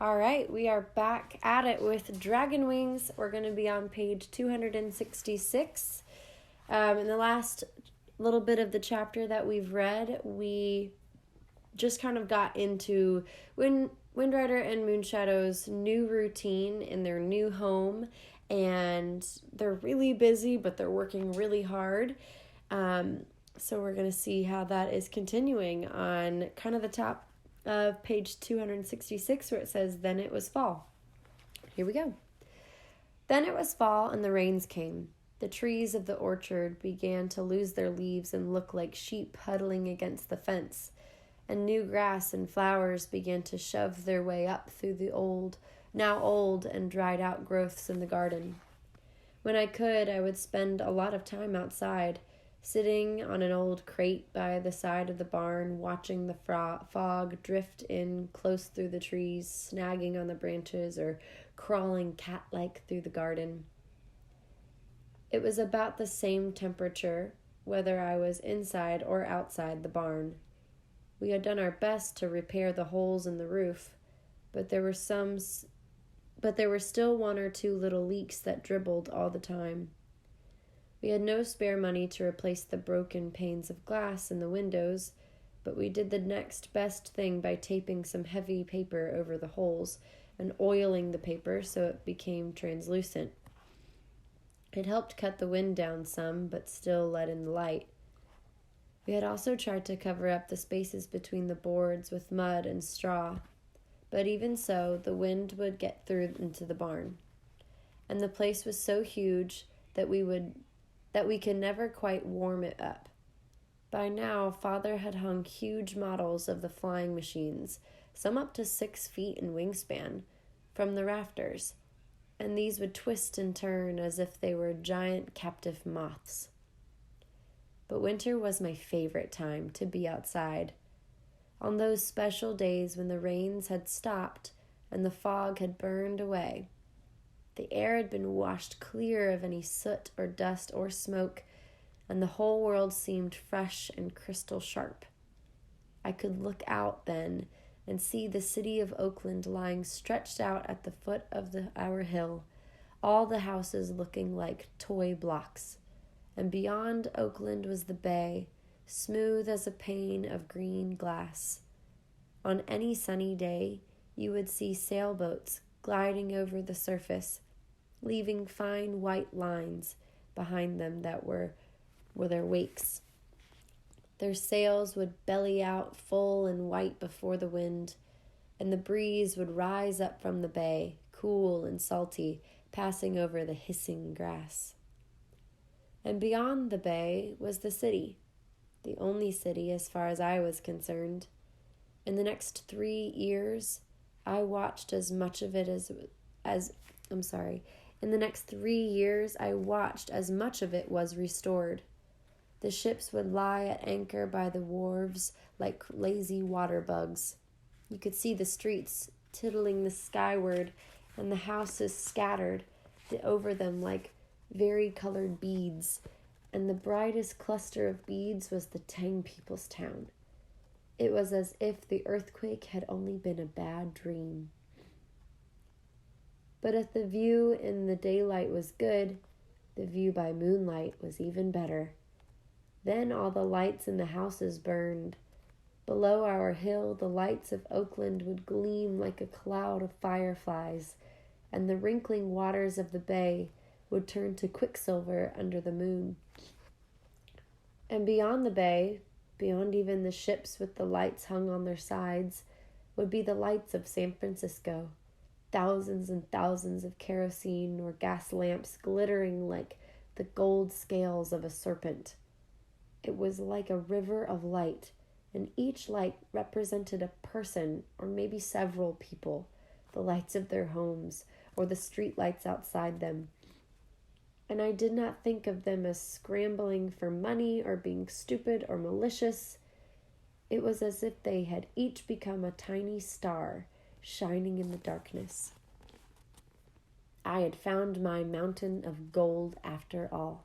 All right, we are back at it with Dragonwings. We're going to be on page 266. In the last little bit of the chapter that we've read, we just kind of got into Windrider and Moonshadow's new routine in their new home, and they're really busy, but they're working really hard. So we're going to see how that is continuing on kind of the top of page 266, where it says, "Then it was fall." Here we go. Then it was fall, and the rains came. The trees of the orchard began to lose their leaves and look like sheep huddling against the fence, and new grass and flowers began to shove their way up through the now old and dried out growths in the garden. When I could, I would spend a lot of time outside, sitting on an old crate by the side of the barn, watching the fog drift in close through the trees, snagging on the branches or crawling cat-like through the garden. It was about the same temperature, whether I was inside or outside the barn. We had done our best to repair the holes in the roof, but there were still one or two little leaks that dribbled all the time. We had no spare money to replace the broken panes of glass in the windows, but we did the next best thing by taping some heavy paper over the holes and oiling the paper so it became translucent. It helped cut the wind down some, but still let in the light. We had also tried to cover up the spaces between the boards with mud and straw, but even so, the wind would get through into the barn. And the place was so huge that we could never quite warm it up. By now, Father had hung huge models of the flying machines, some up to 6 feet in wingspan, from the rafters, and these would twist and turn as if they were giant captive moths. But winter was my favorite time to be outside. On those special days when the rains had stopped and the fog had burned away, the air had been washed clear of any soot or dust or smoke, and the whole world seemed fresh and crystal sharp. I could look out then and see the city of Oakland lying stretched out at the foot of our hill, all the houses looking like toy blocks. And beyond Oakland was the bay, smooth as a pane of green glass. On any sunny day, you would see sailboats gliding over the surface, leaving fine white lines behind them that were their wakes. Their sails would belly out full and white before the wind, and the breeze would rise up from the bay, cool and salty, passing over the hissing grass. And beyond the bay was the city, the only city as far as I was concerned. In the next 3 years, I watched as much of it In the next 3 years, I watched as much of it was restored. The ships would lie at anchor by the wharves like lazy water bugs. You could see the streets tittling the skyward and the houses scattered over them like vari-colored beads, and the brightest cluster of beads was the Tang people's town. It was as if the earthquake had only been a bad dream. But if the view in the daylight was good, the view by moonlight was even better. Then all the lights in the houses burned. Below our hill, the lights of Oakland would gleam like a cloud of fireflies, and the wrinkling waters of the bay would turn to quicksilver under the moon. And beyond the bay, beyond even the ships with the lights hung on their sides, would be the lights of San Francisco, thousands and thousands of kerosene or gas lamps glittering like the gold scales of a serpent. It was like a river of light, and each light represented a person or maybe several people, the lights of their homes or the street lights outside them. And I did not think of them as scrambling for money or being stupid or malicious. It was as if they had each become a tiny star shining in the darkness. I had found my mountain of gold after all.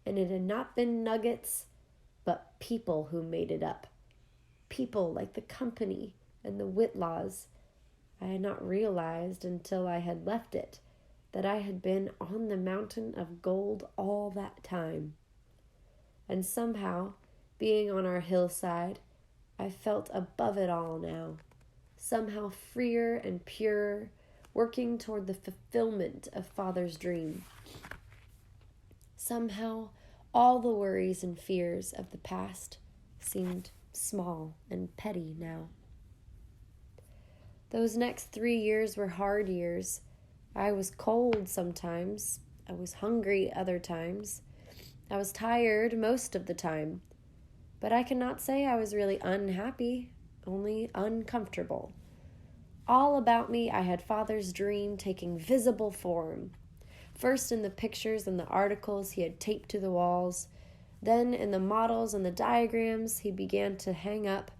And it had not been nuggets, but people who made it up. People like the company and the Whitlaws I had not realized until I had left it that I had been on the mountain of gold all that time. And somehow, being on our hillside, I felt above it all now, somehow freer and purer, working toward the fulfillment of Father's dream. Somehow, all the worries and fears of the past seemed small and petty now. Those next 3 years were hard years. I was cold sometimes. I was hungry other times. I was tired most of the time. But I cannot say I was really unhappy, only uncomfortable. All about me, I had Father's dream taking visible form. First in the pictures and the articles he had taped to the walls, then in the models and the diagrams he began to hang up,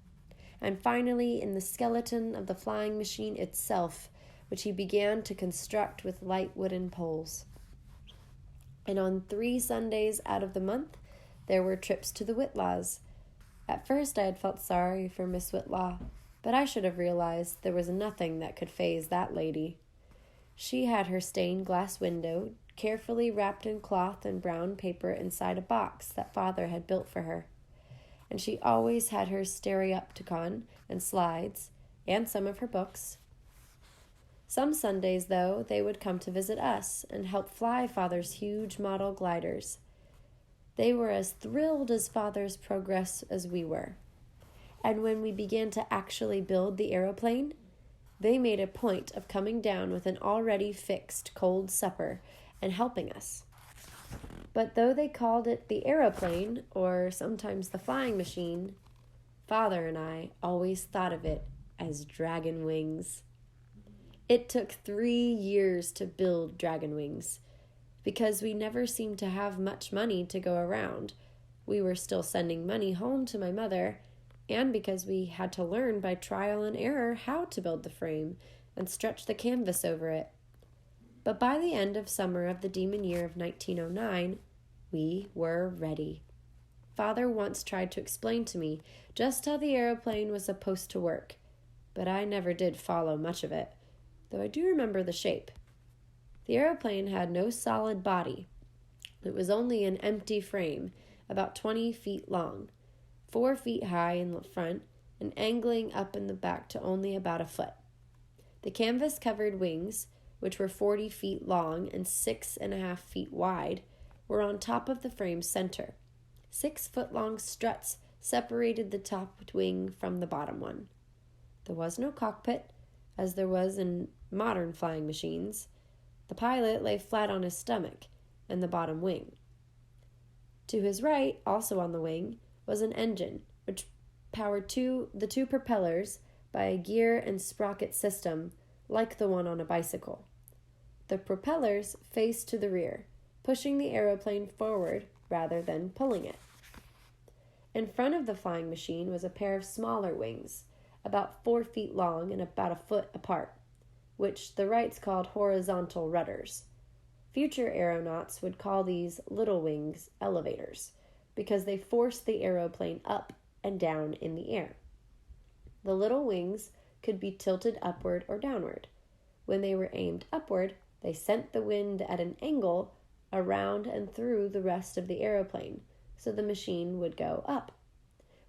and finally in the skeleton of the flying machine itself, which he began to construct with light wooden poles. And on 3 Sundays out of the month, there were trips to the Whitlaws. At first I had felt sorry for Miss Whitlaw, but I should have realized there was nothing that could faze that lady. She had her stained glass window carefully wrapped in cloth and brown paper inside a box that Father had built for her. And she always had her stereopticon and slides, and some of her books. Some Sundays, though, they would come to visit us and help fly Father's huge model gliders. They were as thrilled as Father's progress as we were. And when we began to actually build the aeroplane, they made a point of coming down with an already fixed cold supper and helping us. But though they called it the aeroplane, or sometimes the flying machine, Father and I always thought of it as Dragonwings. It took 3 years to build Dragonwings, because we never seemed to have much money to go around. We were still sending money home to my mother, and because we had to learn by trial and error how to build the frame and stretch the canvas over it. But by the end of summer of the demon year of 1909, we were ready. Father once tried to explain to me just how the aeroplane was supposed to work, but I never did follow much of it, though I do remember the shape. The aeroplane had no solid body. It was only an empty frame, about 20 feet long, 4 feet high in the front, and angling up in the back to only about a foot. The canvas-covered wings, which were 40 feet long and 6.5 feet wide, were on top of the frame's center. 6-foot-long struts separated the top wing from the bottom one. There was no cockpit, as there was in modern flying machines. The pilot lay flat on his stomach in the bottom wing. To his right, also on the wing, was an engine, which powered the two propellers by a gear and sprocket system like the one on a bicycle. The propellers faced to the rear, pushing the aeroplane forward rather than pulling it. In front of the flying machine was a pair of smaller wings, about 4 feet long and about a foot apart, which the Wrights called horizontal rudders. Future aeronauts would call these little wings elevators, because they forced the aeroplane up and down in the air. The little wings could be tilted upward or downward. When they were aimed upward, they sent the wind at an angle around and through the rest of the aeroplane, so the machine would go up.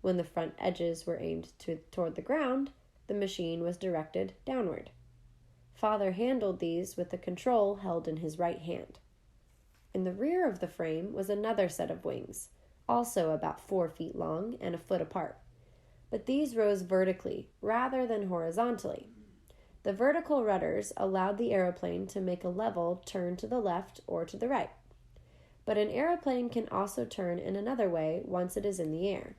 When the front edges were aimed toward the ground, the machine was directed downward. Father handled these with the control held in his right hand. In the rear of the frame was another set of wings, also about 4 feet long and a foot apart, but these rose vertically rather than horizontally. The vertical rudders allowed the aeroplane to make a level turn to the left or to the right. But an aeroplane can also turn in another way once it is in the air,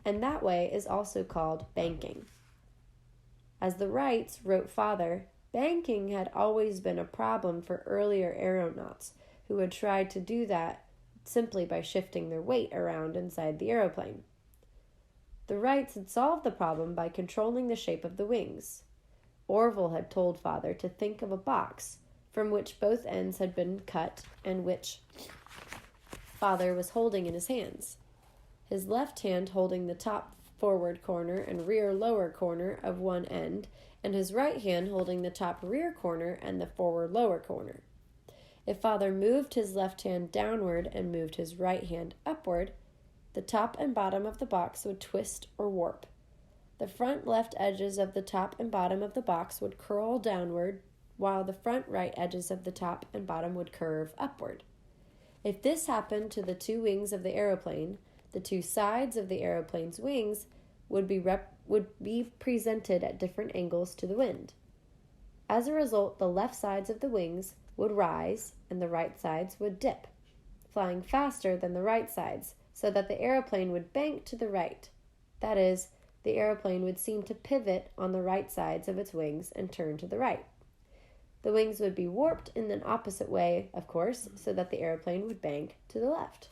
and that way is also called banking. As the Wrights wrote Father, banking had always been a problem for earlier aeronauts who had tried to do that simply by shifting their weight around inside the aeroplane. The Wrights had solved the problem by controlling the shape of the wings. Orville had told Father to think of a box from which both ends had been cut and which Father was holding in his hands, his left hand holding the top forward corner and rear lower corner of one end, and his right hand holding the top rear corner and the forward lower corner. If Father moved his left hand downward and moved his right hand upward, the top and bottom of the box would twist or warp. The front left edges of the top and bottom of the box would curl downward, while the front right edges of the top and bottom would curve upward. If this happened to the two wings of the aeroplane, the two sides of the aeroplane's wings would be presented at different angles to the wind. As a result, the left sides of the wings would rise and the right sides would dip, flying faster than the right sides, so that the aeroplane would bank to the right. That is, the aeroplane would seem to pivot on the right sides of its wings and turn to the right. The wings would be warped in an opposite way, of course, so that the airplane would bank to the left.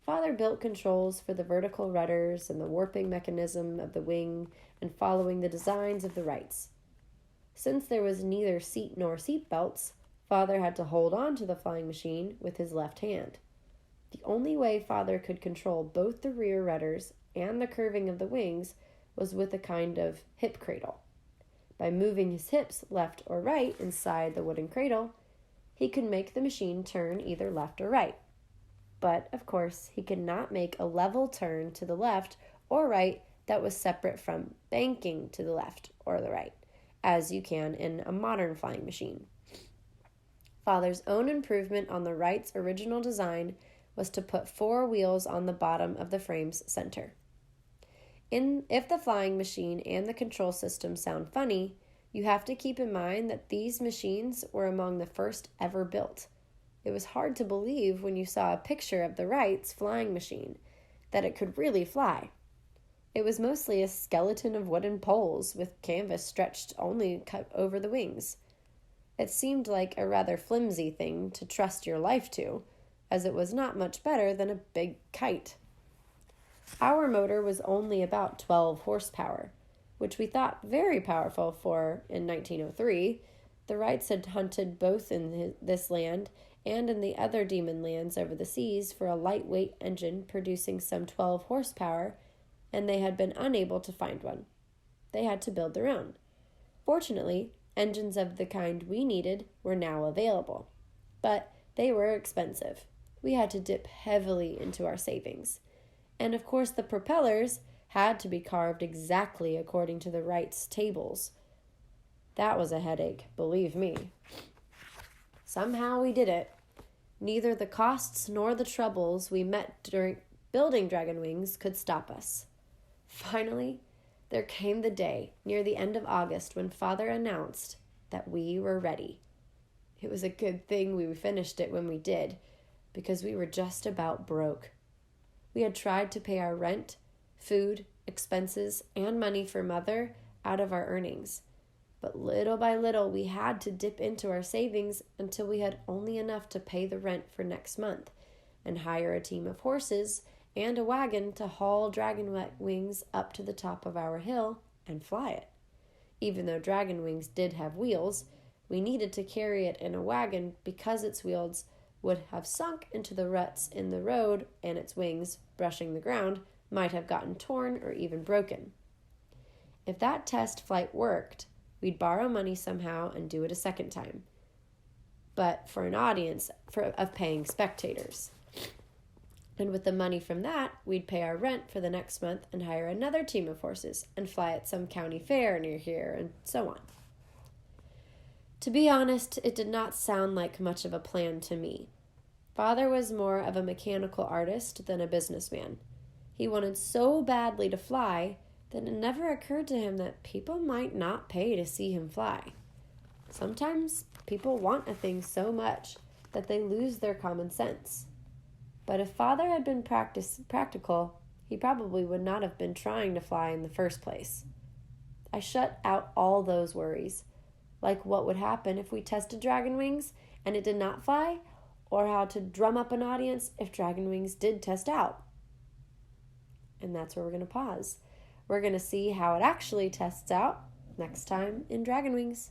Father built controls for the vertical rudders and the warping mechanism of the wing and following the designs of the rights. Since there was neither seat nor seat belts, Father had to hold on to the flying machine with his left hand. The only way Father could control both the rear rudders and the curving of the wings was with a kind of hip cradle. By moving his hips left or right inside the wooden cradle, he could make the machine turn either left or right. But, of course, he could not make a level turn to the left or right that was separate from banking to the left or the right, as you can in a modern flying machine. Father's own improvement on the Wright's original design was to put 4 wheels on the bottom of the frame's center. If the flying machine and the control system sound funny, you have to keep in mind that these machines were among the first ever built. It was hard to believe when you saw a picture of the Wright's flying machine that it could really fly. It was mostly a skeleton of wooden poles with canvas stretched only cut over the wings. It seemed like a rather flimsy thing to trust your life to, as it was not much better than a big kite. Our motor was only about 12 horsepower, which we thought very powerful for in 1903. The Wrights had hunted both in this land and in the other demon lands over the seas for a lightweight engine producing some 12 horsepower, and they had been unable to find one. They had to build their own. Fortunately, engines of the kind we needed were now available, but they were expensive. We had to dip heavily into our savings. And of course, the propellers had to be carved exactly according to the Wright's tables. That was a headache, believe me. Somehow we did it. Neither the costs nor the troubles we met during building Dragonwings could stop us. Finally, there came the day, near the end of August, when Father announced that we were ready. It was a good thing we finished it when we did, because we were just about broke. We had tried to pay our rent, food, expenses, and money for Mother out of our earnings. But little by little, we had to dip into our savings until we had only enough to pay the rent for next month and hire a team of horses and a wagon to haul Dragonwings up to the top of our hill and fly it. Even though Dragonwings did have wheels, we needed to carry it in a wagon because its wheels would have sunk into the ruts in the road, and its wings, brushing the ground, might have gotten torn or even broken. If that test flight worked, we'd borrow money somehow and do it a second time, but for an audience of paying spectators. And with the money from that, we'd pay our rent for the next month and hire another team of horses and fly at some county fair near here, and so on. To be honest, it did not sound like much of a plan to me. Father was more of a mechanical artist than a businessman. He wanted so badly to fly that it never occurred to him that people might not pay to see him fly. Sometimes people want a thing so much that they lose their common sense. But if Father had been practical, he probably would not have been trying to fly in the first place. I shut out all those worries, like what would happen if we tested Dragonwings and it did not fly, or how to drum up an audience if Dragonwings did test out. And that's where we're going to pause. We're going to see how it actually tests out next time in Dragonwings.